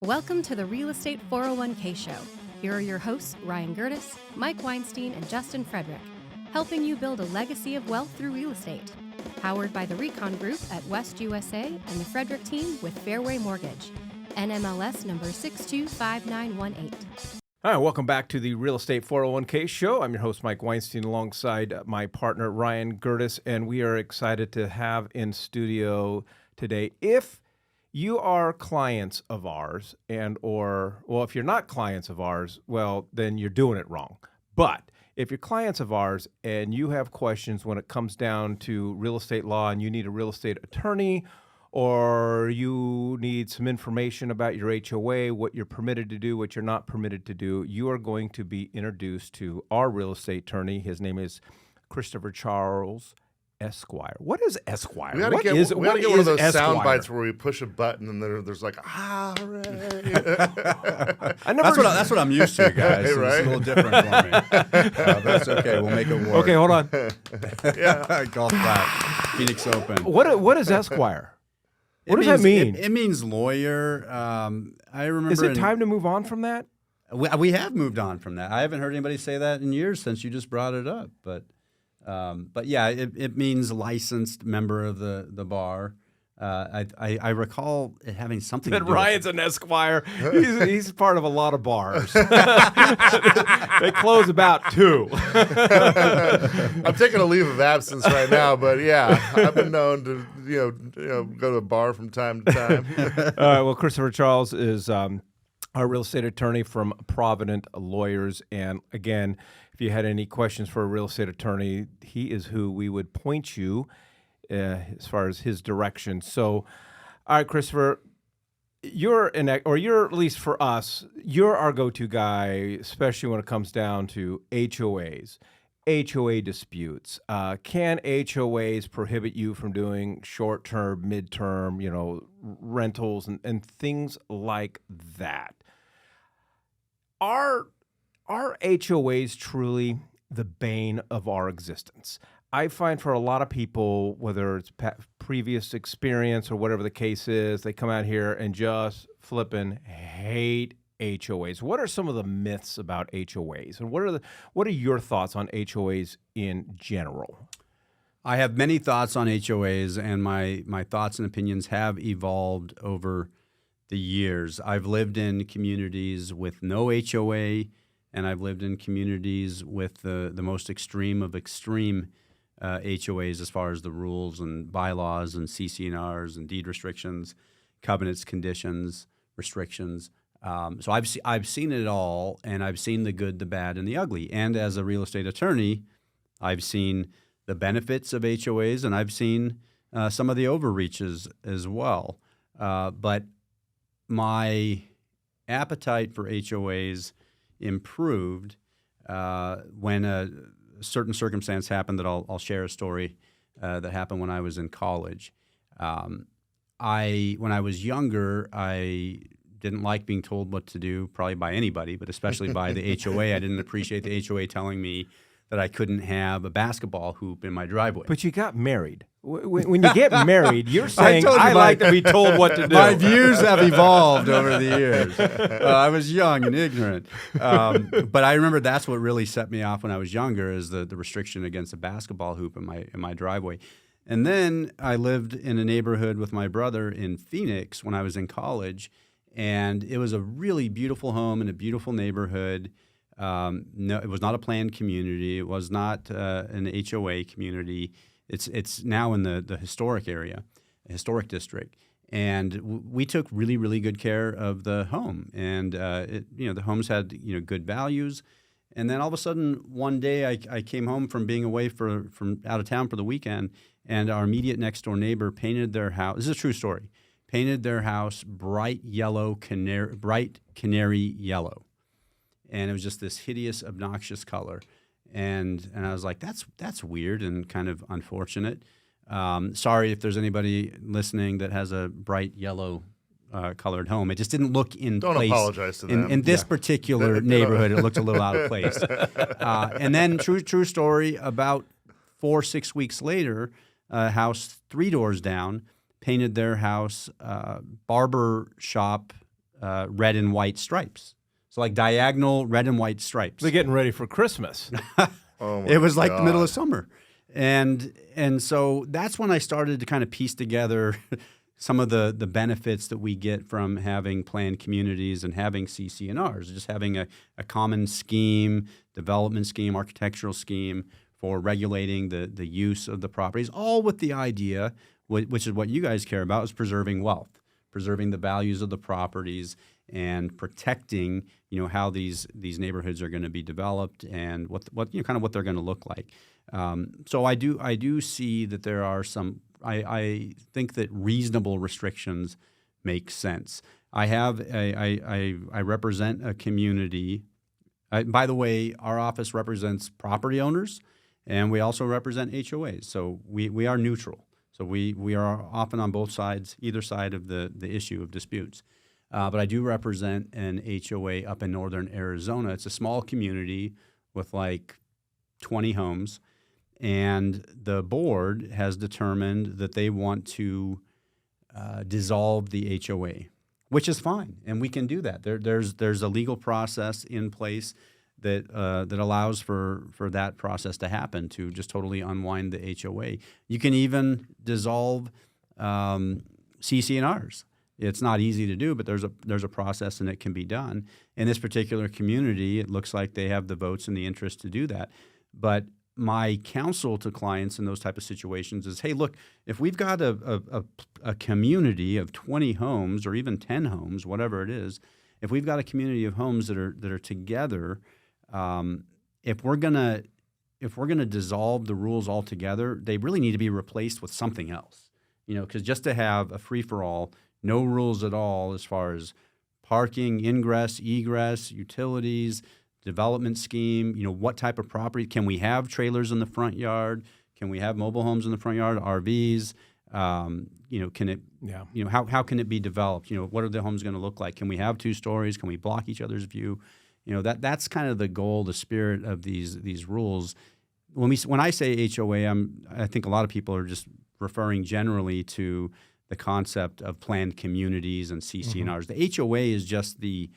Welcome to the Real Estate 401k Show. Here are your hosts, Ryan Gerdes, Mike Weinstein, and Justin Frederick, helping you build a legacy of wealth through real estate. Powered by the Recon Group at West USA and the Frederick team with Fairway Mortgage. NMLS number 625918. All right, welcome back to the Real Estate 401k Show. I'm your host, Mike Weinstein, alongside my partner, Ryan Gerdes, and we are excited to have in studio today. If you are clients of ours if you're not clients of ours, well, then you're doing it wrong. But if you're clients of ours and you have questions when it comes down to real estate law and you need a real estate attorney, or you need some information about your HOA, what you're permitted to do, what you're not permitted to do, you are going to be introduced to our real estate attorney. His name is Christopher Charles Esquire. What is Esquire? We gotta get one of those sound bites where we push a button and there's like, hooray. That's what I'm used to, guys. Hey, So right? It's a little different for me. That's okay. We'll make it work. Okay, hold on. Yeah. Golf clap. Phoenix Open. What is Esquire? What does that mean? It means lawyer. I remember. Is it time to move on from that? We have moved on from that. I haven't heard anybody say that in years since you just brought it up. But yeah, it means licensed member of the bar. I recall it having something. That to do Ryan's an Esquire. He's part of a lot of bars. They close about 2. I'm taking a leave of absence right now, but yeah, I've been known to go to a bar from time to time. All right. Well, Christopher Charles is our real estate attorney from Provident Lawyers, and again, if you had any questions for a real estate attorney, he is who we would point you as far as his direction. So, all right, Christopher, you're at least for us, you're our go-to guy, especially when it comes down to HOAs, HOA disputes. Can HOAs prohibit you from doing short-term, midterm, rentals and things like that? Are HOAs truly the bane of our existence? I find for a lot of people, whether it's previous experience or whatever the case is, they come out here and just flipping hate HOAs. What are some of the myths about HOAs, and what are your thoughts on HOAs in general? I have many thoughts on HOAs, and my thoughts and opinions have evolved over the years. I've lived in communities with no HOA, and I've lived in communities with the most extreme of extreme HOAs as far as the rules and bylaws and CC&Rs and deed restrictions, covenants, conditions, restrictions. So I've seen it all, and I've seen the good, the bad, and the ugly. And as a real estate attorney, I've seen the benefits of HOAs, and I've seen some of the overreaches as well. But my appetite for HOAs improved when a certain circumstance happened that I'll share a story that happened when I was in college. When I was younger, I didn't like being told what to do, probably by anybody, but especially by the HOA. I didn't appreciate the HOA telling me that I couldn't have a basketball hoop in my driveway. But you got married. When you get married, you're saying, I like to be told what to do. My views have evolved over the years. I was young and ignorant. But I remember that's what really set me off when I was younger, is the restriction against a basketball hoop in my driveway. And then I lived in a neighborhood with my brother in Phoenix when I was in college, and it was a really beautiful home in a beautiful neighborhood. No, it was not a planned community. It was not an HOA community. It's now in the historic area, a historic district, and we took really, really good care of the home. And the homes had good values. And then all of a sudden, one day I came home from being away from out of town for the weekend, and our immediate next door neighbor painted their house. This is a true story. Painted their house bright canary yellow. And it was just this hideous, obnoxious color, and I was like, that's weird and kind of unfortunate. Sorry if there's anybody listening that has a bright yellow colored home. It just didn't look in Don't place. Don't apologize to them. In this particular neighborhood, it looked a little out of place. And then, true story, about 4-6 weeks later, a house 3 doors down painted their house barber shop red and white stripes. So like diagonal red and white stripes. They're getting ready for Christmas. Oh my It was like the middle God. of summer. And so that's when I started to kind of piece together some of the benefits that we get from having planned communities and having CC&Rs, just having a common scheme, development scheme, architectural scheme for regulating the use of the properties, all with the idea, which is what you guys care about, is preserving wealth, preserving the values of the properties and protecting, how these neighborhoods are going to be developed and what kind of what they're going to look like. So I do see that there are some. I think that reasonable restrictions make sense. I represent a community. By the way, our office represents property owners, and we also represent HOAs. So we are neutral. So we are often on both sides, either side of the issue of disputes. But I do represent an HOA up in northern Arizona. It's a small community with like 20 homes. And the board has determined that they want to dissolve the HOA, which is fine. And we can do that. There's a legal process in place that allows for that process to happen, to just totally unwind the HOA. You can even dissolve CC&Rs. It's not easy to do, but there's a process and it can be done. In this particular community, it looks like they have the votes and the interest to do that. But my counsel to clients in those type of situations is, hey, look, if we've got a community of 20 homes or even 10 homes, whatever it is, if we've got a community of homes that are together, if we're gonna dissolve the rules altogether, they really need to be replaced with something else. Because just to have a free-for-all, no rules at all as far as parking, ingress, egress, utilities, development scheme, what type of property. Can we have trailers in the front yard? Can we have mobile homes in the front yard, RVs? Can it, how can it be developed? What are the homes going to look like? Can we have 2 stories? Can we block each other's view? That's kind of the goal, the spirit of these rules. When I say HOA, I think a lot of people are just referring generally to the concept of planned communities and CC&Rs. The HOA is just the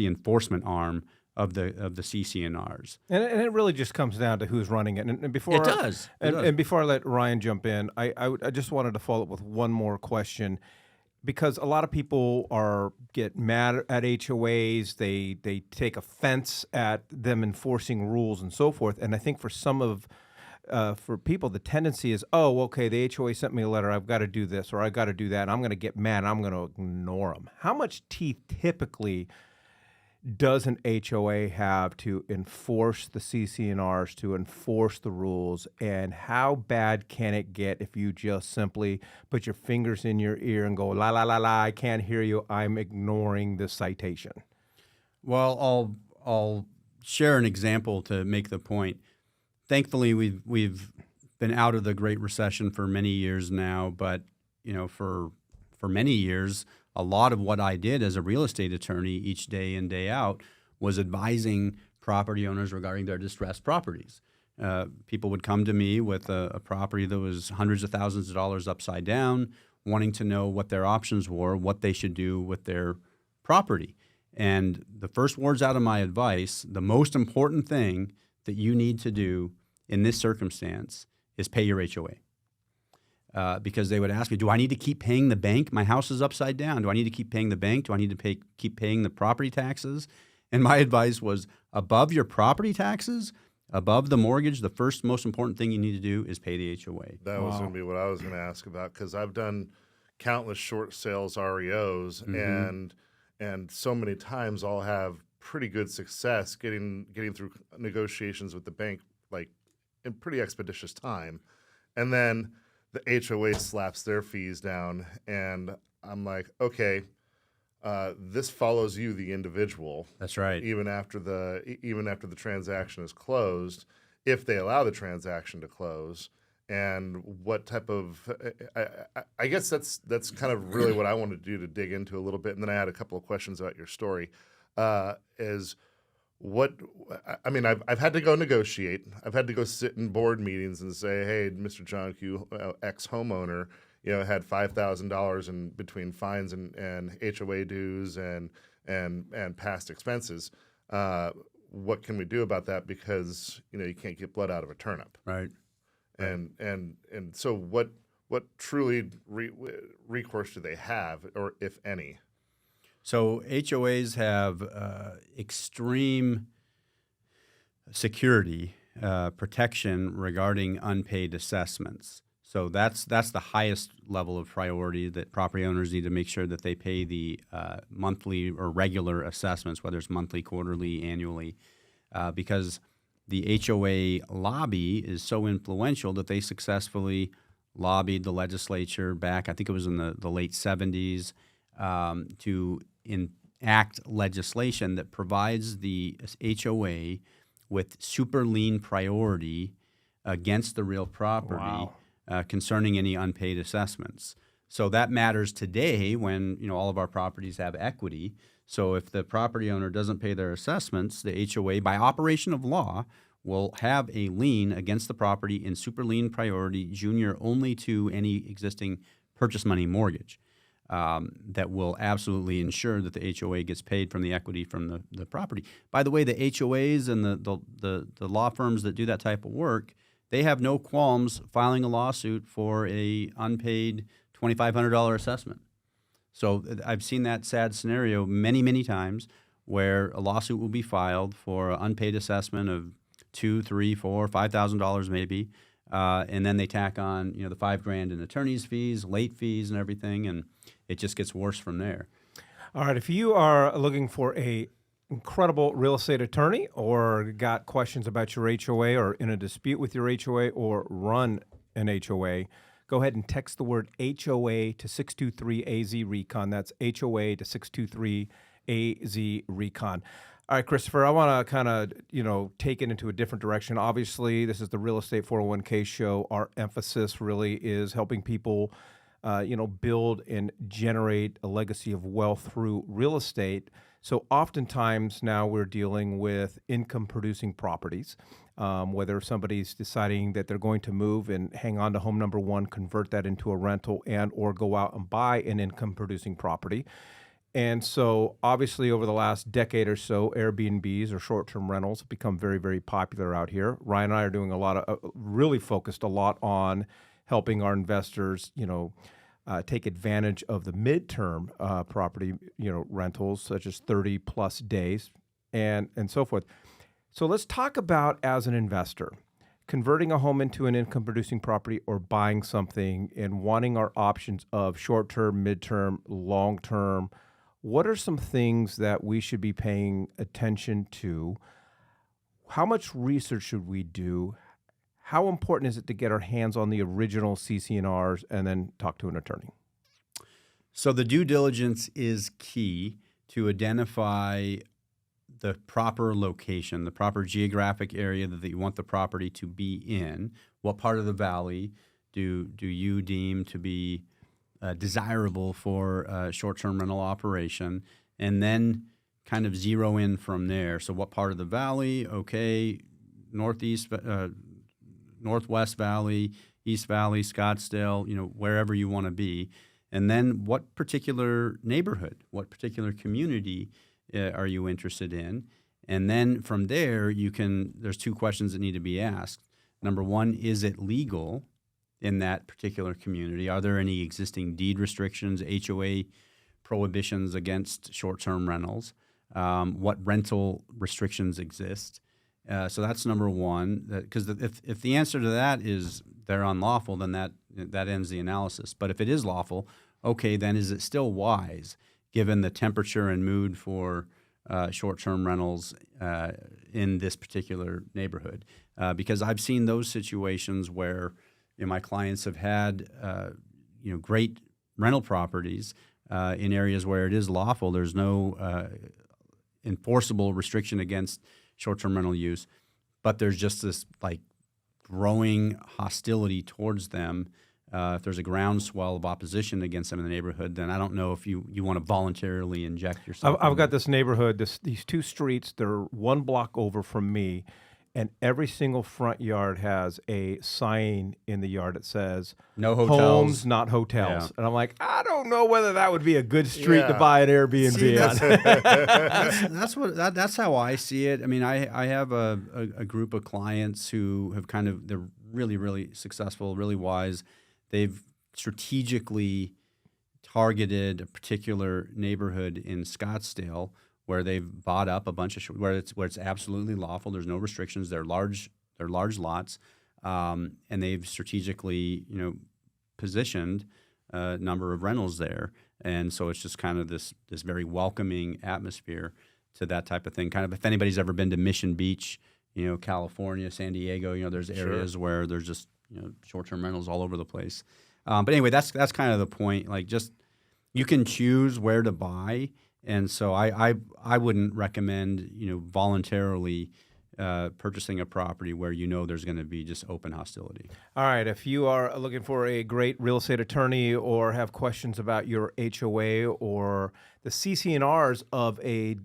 enforcement arm of the CC&Rs. And it really just comes down to who's running it. And before It does. And before I let Ryan jump in, I just wanted to follow up with one more question, because a lot of people get mad at HOAs. They take offense at them enforcing rules and so forth. And I think for people, the tendency is, oh, okay, the HOA sent me a letter, I've got to do this or I've got to do that, and I'm going to get mad and I'm going to ignore them. How much teeth typically does an HOA have to enforce the CC&Rs, to enforce the rules, and how bad can it get if you just simply put your fingers in your ear and go, la, la, la, la, I can't hear you, I'm ignoring the citation? Well, I'll share an example to make the point. Thankfully, we've been out of the Great Recession for many years now, but for many years, a lot of what I did as a real estate attorney each day in, day out was advising property owners regarding their distressed properties. People would come to me with a property that was hundreds of thousands of dollars upside down, wanting to know what their options were, what they should do with their property. And the first words out of my advice, the most important thing that you need to do in this circumstance is pay your HOA. Because they would ask me, do I need to keep paying the bank? My house is upside down. Do I need to keep paying the bank? Do I need to keep paying the property taxes? And my advice was, above your property taxes, above the mortgage, the first most important thing you need to do is pay the HOA. That was going to be what I was going to ask about, because I've done countless short sales REOs, and so many times I'll have pretty good success getting through negotiations with the bank, like in pretty expeditious time, and then the HOA slaps their fees down, and I'm like, okay, this follows you, the individual. That's right. Even after the transaction is closed, if they allow the transaction to close, and what type of I guess that's kind of really what I wanted to do, to dig into a little bit, and then I had a couple of questions about your story. Is what I mean, I've had to go negotiate. I've had to go sit in board meetings and say, hey, Mr. John Q, ex-homeowner, had $5,000 in between fines and HOA dues and past expenses. What can we do about that? Because you can't get blood out of a turnip, Right. and so what truly recourse do they have, or if any? So HOAs have extreme security protection regarding unpaid assessments. So that's the highest level of priority that property owners need to make sure that they pay the monthly or regular assessments, whether it's monthly, quarterly, annually, because the HOA lobby is so influential that they successfully lobbied the legislature back, I think it was in the late 70s, to enact legislation that provides the HOA with super lien priority against the real property. Wow. Concerning any unpaid assessments. So that matters today when all of our properties have equity. So if the property owner doesn't pay their assessments, the HOA, by operation of law, will have a lien against the property in super lien priority, junior only to any existing purchase money mortgage. That will absolutely ensure that the HOA gets paid from the equity from the property. By the way, the HOAs and the law firms that do that type of work, they have no qualms filing a lawsuit for a unpaid $2,500 assessment. So I've seen that sad scenario many, many times where a lawsuit will be filed for an unpaid assessment of $2,000, $3,000, $4,000, $5,000 maybe, and then they tack on the $5,000 in attorney's fees, late fees, and everything, and it just gets worse from there. All right, if you are looking for a incredible real estate attorney or got questions about your HOA or in a dispute with your HOA or run an HOA, go ahead and text the word HOA to 623-AZ-RECON. That's HOA to 623-AZ-RECON. All right, Christopher, I want to kind of, take it into a different direction. Obviously, this is the Real Estate 401k show. Our emphasis really is helping people, build and generate a legacy of wealth through real estate. So oftentimes now we're dealing with income-producing properties, whether somebody's deciding that they're going to move and hang on to home number one, convert that into a rental, and or go out and buy an income-producing property. And so obviously over the last decade or so, Airbnbs or short-term rentals have become very, very popular out here. Ryan and I are doing really focused a lot on helping our investors, take advantage of the midterm property, rentals such as 30 plus days and so forth. So let's talk about, as an investor, converting a home into an income producing property or buying something and wanting our options of short-term, midterm, long-term. What are some things that we should be paying attention to? How much research should we do? How important is it to get our hands on the original CC&Rs and then talk to an attorney? So the due diligence is key to identify the proper location, the proper geographic area that you want the property to be in. What part of the valley do you deem to be desirable for a short-term rental operation? And then kind of zero in from there. So what part of the valley? Okay, northeast, Northwest Valley, East Valley, Scottsdale, wherever you want to be. And then what particular neighborhood, what particular community are you interested in? And then from there, there's two questions that need to be asked. Number one, is it legal in that particular community? Are there any existing deed restrictions, HOA prohibitions against short-term rentals? What rental restrictions exist? So that's number one. Because if the answer to that is they're unlawful, then that ends the analysis. But if it is lawful, okay, then is it still wise, given the temperature and mood for short-term rentals in this particular neighborhood? Because I've seen those situations where my clients have had great rental properties in areas where it is lawful. There's no enforceable restriction against short-term rental use, but there's just this growing hostility towards them. If there's a groundswell of opposition against them in the neighborhood, then I don't know if you want to voluntarily inject yourself. I've got this neighborhood, these two streets, they're one block over from me, and every single front yard has a sign in the yard that says No hotels. homes, not hotels. Yeah. And I'm like, I don't know whether that would be a good street to Yeah. buy an Airbnb See, on. that's how I see it. I mean, I have a group of clients who have they're really, really successful, really wise. They've strategically targeted a particular neighborhood in Scottsdale where they've bought up a bunch of where it's absolutely lawful. There's no restrictions. They're large lots, and they've strategically positioned a number of rentals there, and so it's just kind of this very welcoming atmosphere to that type of thing. Kind of if anybody's ever been to Mission Beach, California, San Diego, there's areas where there's just short-term rentals all over the place. But anyway, that's kind of the point. Like, just you can choose where to buy. And so I wouldn't recommend voluntarily purchasing a property where there's going to be just open hostility. All right. If you are looking for a great real estate attorney or have questions about your HOA or the CC&Rs of a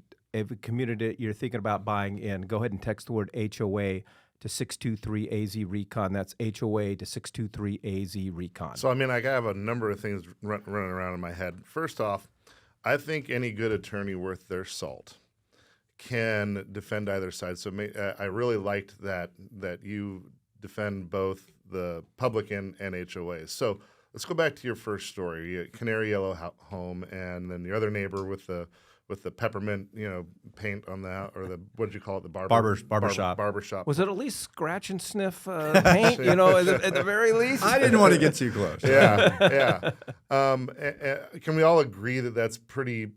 community that you're thinking about buying in, go ahead and text the word HOA to 623-AZ-RECON. That's HOA to 623-AZ-RECON. So, I have a number of things running around in my head. First off, I think any good attorney worth their salt can defend either side. So I really liked that you defend both the public and HOAs. So let's go back to your first story, canary yellow home, and then your other neighbor with the peppermint, paint on the, or the, what did you call it, the barbershop. Was it at least scratch and sniff paint? At the very least. I didn't want to get too close. Yeah. Can we all agree that that's pretty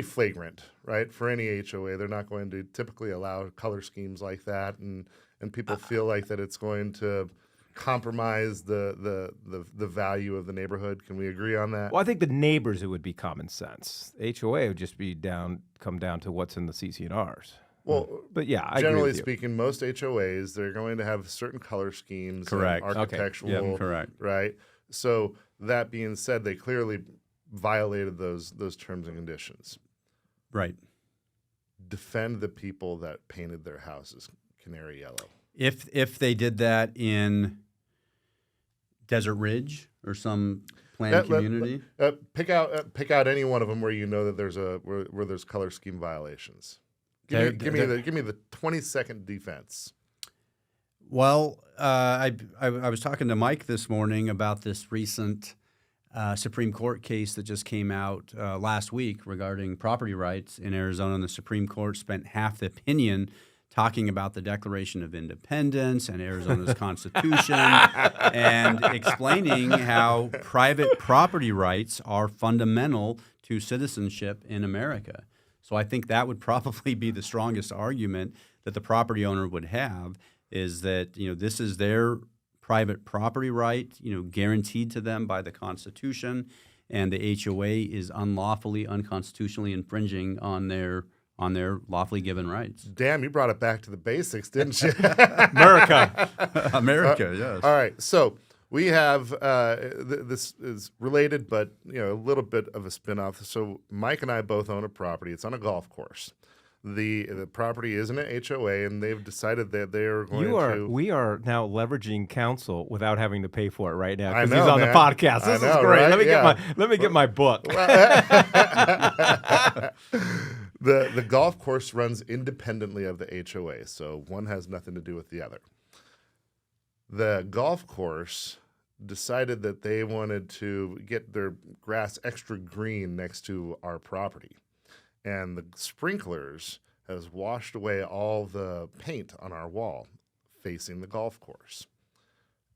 flagrant, right? For any HOA, they're not going to typically allow color schemes like that, and people feel like that it's going to compromise the value of the neighborhood. Can we agree on that? Well, I think the neighbors, it would be common sense. HOA would just come down to what's in the CC&Rs. Well, but yeah, I generally agree with you. speaking, most HOAs, they're going to have certain color schemes, Correct. and architectural, Okay. Yep. Correct. right? So that being said, they clearly violated those terms and conditions. Right. Defend the people that painted their houses canary yellow. If they did that in Desert Ridge or some planned community, pick out any one of them where that there's where there's color scheme violations. Give me the 20-second defense. Well, I was talking to Mike this morning about this recent Supreme Court case that just came out last week regarding property rights in Arizona, and the Supreme Court spent half the opinion talking about the Declaration of Independence and Arizona's Constitution and explaining how private property rights are fundamental to citizenship in America. So I think that would probably be the strongest argument that the property owner would have, is that this is their private property right, guaranteed to them by the Constitution, and the HOA is unconstitutionally infringing on their lawfully given rights. Damn, you brought it back to the basics, didn't you? America. America, yes. All right, so we have this is related, but a little bit of a spinoff. So Mike and I both own a property. It's on a golf course. The property is in an HOA, and they've decided that they are going to. We are now leveraging council without having to pay for it right now because I know, he's on man. the podcast. This I know, is great. right? Let me get my book. The golf course runs independently of the HOA, so one has nothing to do with the other. The golf course decided that they wanted to get their grass extra green next to our property. And the sprinklers has washed away all the paint on our wall facing the golf course.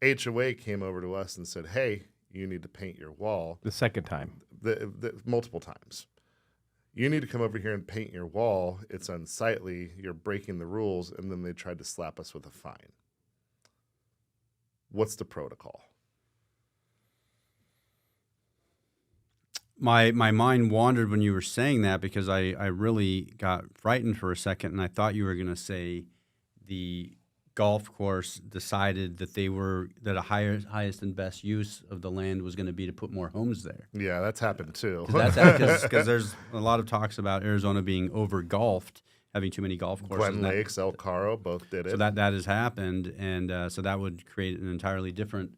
HOA came over to us and said, hey, you need to paint your wall. The second time. Multiple times. You need to come over here and paint your wall. It's unsightly. You're breaking the rules. And then they tried to slap us with a fine. What's the protocol? My mind wandered when you were saying that, because I really got frightened for a second, and I thought you were going to say the golf course decided that a highest and best use of the land was going to be to put more homes there. Yeah, that's happened too. Because there's a lot of talks about Arizona being over-golfed, having too many golf courses. Glen Lakes, El Caro, both did it. So that has happened, and so that would create an entirely different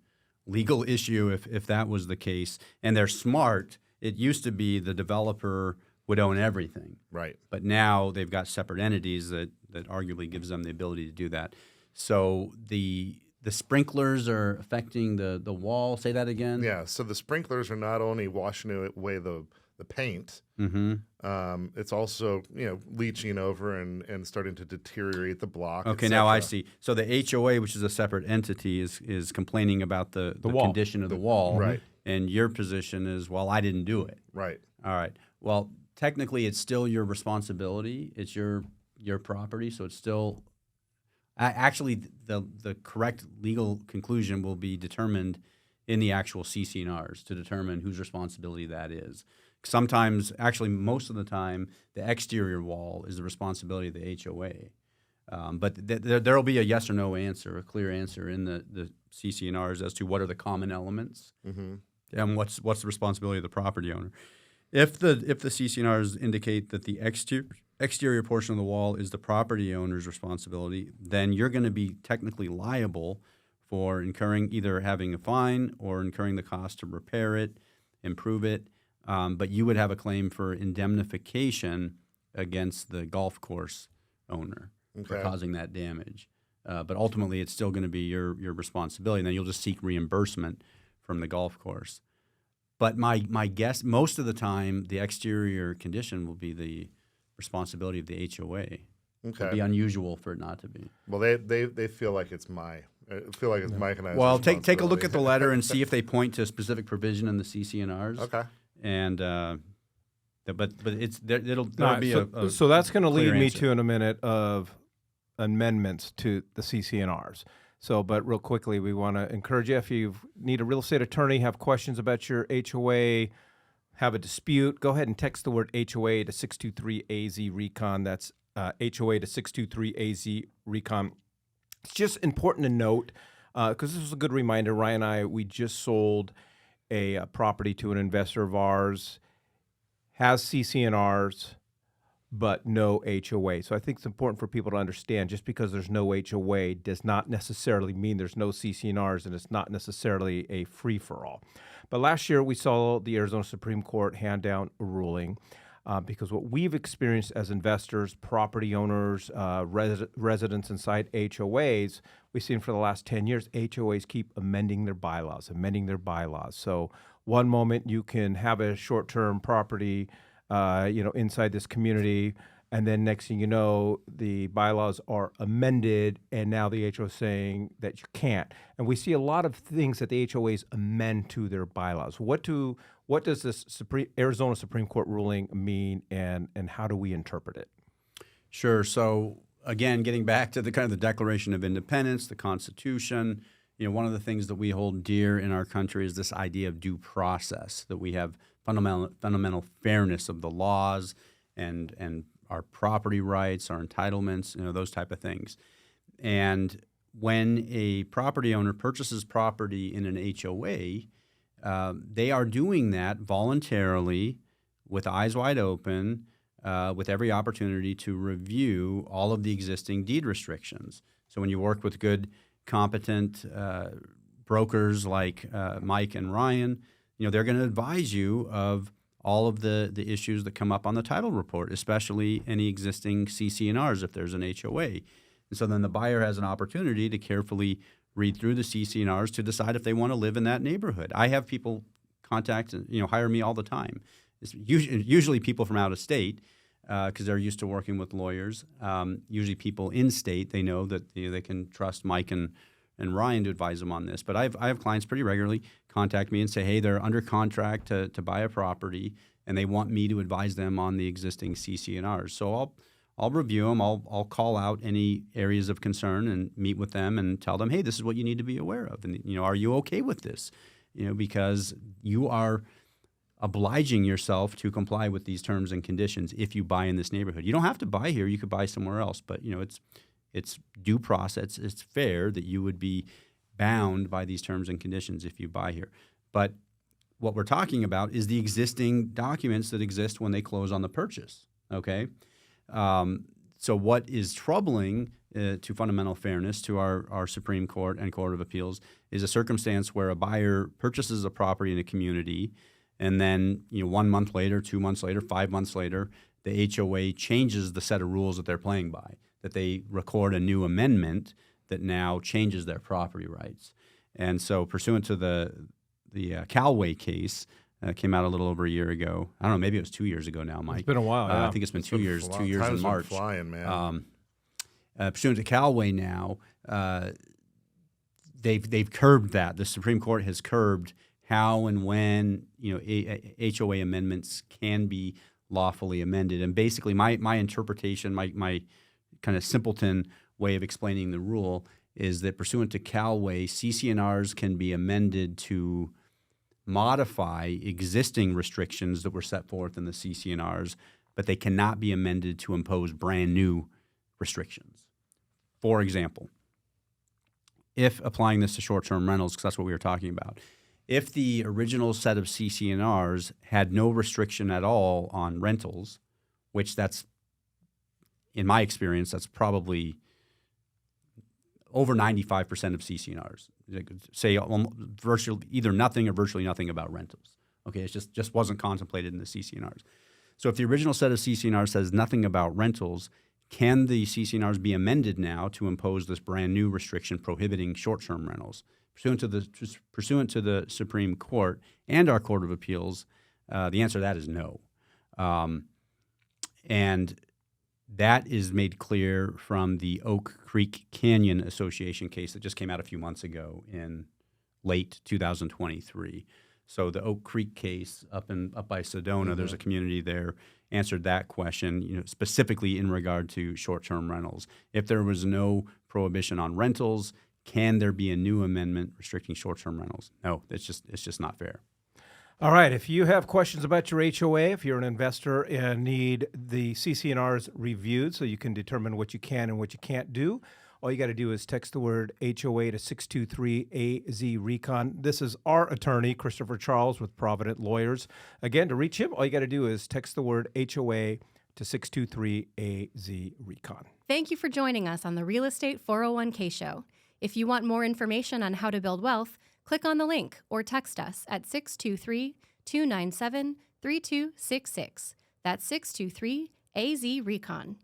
legal issue if that was the case. And they're smart. It used to be the developer would own everything. Right. But now they've got separate entities that arguably gives them the ability to do that. So the sprinklers are affecting the wall. Say that again? Yeah, so the sprinklers are not only washing away the paint, it's also leaching over and starting to deteriorate the block. Okay, now I see. So the HOA, which is a separate entity, is complaining about the condition of the wall. Right. And your position is, well, I didn't do it. Right. All right. Well, technically, it's still your responsibility. It's your property, so it's still actually the correct legal conclusion will be determined in the actual CC&Rs to determine whose responsibility that is. Sometimes, actually, most of the time, the exterior wall is the responsibility of the HOA. But there will be a yes or no answer, a clear answer in the CC&Rs as to what are the common elements and what's the responsibility of the property owner. If the CC&Rs indicate that the exterior portion of the wall is the property owner's responsibility, then you're going to be technically liable for incurring either having a fine or incurring the cost to repair it, improve it. But you would have a claim for indemnification against the golf course owner for causing that damage. But ultimately, it's still going to be your responsibility, and then you'll just seek reimbursement from the golf course. But my guess, most of the time, the exterior condition will be the responsibility of the HOA. Okay. It'd be unusual for it not to be. Well, they feel like it's Mike and I's Well, take a look responsibility. at the letter and see if they point to a specific provision in the CC&Rs. Okay. And but there'll be a so that's going to lead clear me answer. to in a minute of amendments to the CC&Rs. So, but real quickly, we want to encourage you, if you need a real estate attorney, have questions about your HOA, have a dispute, go ahead and text the word HOA to 623-AZ-RECON. That's HOA to 623-AZ-RECON. It's just important to note, because this was a good reminder, Ryan and I, we just sold a property to an investor of ours, has CC&Rs, but no HOA. So I think it's important for people to understand, just because there's no HOA does not necessarily mean there's no CC&Rs, and it's not necessarily a free-for-all. But last year we saw the Arizona Supreme Court hand down a ruling because what we've experienced as investors, property owners, residents inside HOAs, we've seen for the last 10 years, HOAs keep amending their bylaws. So one moment you can have a short-term property inside this community, and then next thing you know, the bylaws are amended, and now the HOA is saying that you can't. And we see a lot of things that the HOAs amend to their bylaws. What does this Arizona Supreme Court ruling mean, and how do we interpret it? Sure. So again, getting back to the kind of the Declaration of Independence, the Constitution, one of the things that we hold dear in our country is this idea of due process, that we have fundamental fairness of the laws and our property rights, our entitlements, those type of things. And when a property owner purchases property in an HOA, they are doing that voluntarily with eyes wide open, with every opportunity to review all of the existing deed restrictions. So when you work with good, competent brokers like Mike and Ryan, they're going to advise you of all of the issues that come up on the title report, especially any existing CC&Rs if there's an HOA. And so then the buyer has an opportunity to carefully read through the CC&Rs to decide if they want to live in that neighborhood. I have people contact, hire me all the time. It's usually people from out of state because they're used to working with lawyers. Usually people in state, they know that they can trust Mike and Ryan to advise them on this. But I have clients pretty regularly contact me and say, hey, they're under contract to buy a property, and they want me to advise them on the existing CC&Rs. So I'll review them. I'll call out any areas of concern and meet with them and tell them, hey, this is what you need to be aware of. And are you okay with this? Because you are obliging yourself to comply with these terms and conditions if you buy in this neighborhood. You don't have to buy here. You could buy somewhere else. But, it's due process. It's fair that you would be bound by these terms and conditions if you buy here. But what we're talking about is the existing documents that exist when they close on the purchase, okay? So what is troubling to fundamental fairness to our Supreme Court and Court of Appeals is a circumstance where a buyer purchases a property in a community, and then 1 month later, 2 months later, 5 months later, the HOA changes the set of rules that they're playing by, that they record a new amendment that now changes their property rights. And so pursuant to the Callaway case, came out a little over a year ago. I don't know, maybe it was 2 years ago now, Mike. It's been a while, yeah. I think it's been 2 years, 2 years Time's in been March. flying, man. Pursuant to Callaway now, they've curbed that. The Supreme Court has curbed how and when HOA amendments can be lawfully amended. And basically, my interpretation, my kind of simpleton way of explaining the rule is that pursuant to Callaway, CC&Rs can be amended to modify existing restrictions that were set forth in the CC&Rs, but they cannot be amended to impose brand new restrictions. For example, if applying this to short-term rentals, because that's what we were talking about, if the original set of CC&Rs had no restriction at all on rentals, which that's, in my experience, that's probably over 95% of CC&Rs. Say virtually either nothing or virtually nothing about rentals. Okay, it just wasn't contemplated in the CC&Rs. So if the original set of CC&Rs says nothing about rentals, can the CC&Rs be amended now to impose this brand new restriction prohibiting short-term rentals? Pursuant to the Supreme Court and our Court of Appeals, the answer to that is no. And that is made clear from the Oak Creek Canyon Association case that just came out a few months ago in late 2023. So the Oak Creek case up by Sedona, there's a community there, answered that question, specifically in regard to short-term rentals. If there was no prohibition on rentals, can there be a new amendment restricting short-term rentals? No, it's just not fair. All right. If you have questions about your HOA, if you're an investor and need the CC&Rs reviewed so you can determine what you can and what you can't do, all you got to do is text the word HOA to 623-AZ-RECON. This is our attorney, Christopher Charles, with Provident Lawyers. Again, to reach him, all you got to do is text the word HOA to 623-AZ-RECON. Thank you for joining us on the Real Estate 401k Show. If you want more information on how to build wealth, click on the link or text us at 623-297-3266. That's 623-AZ-RECON.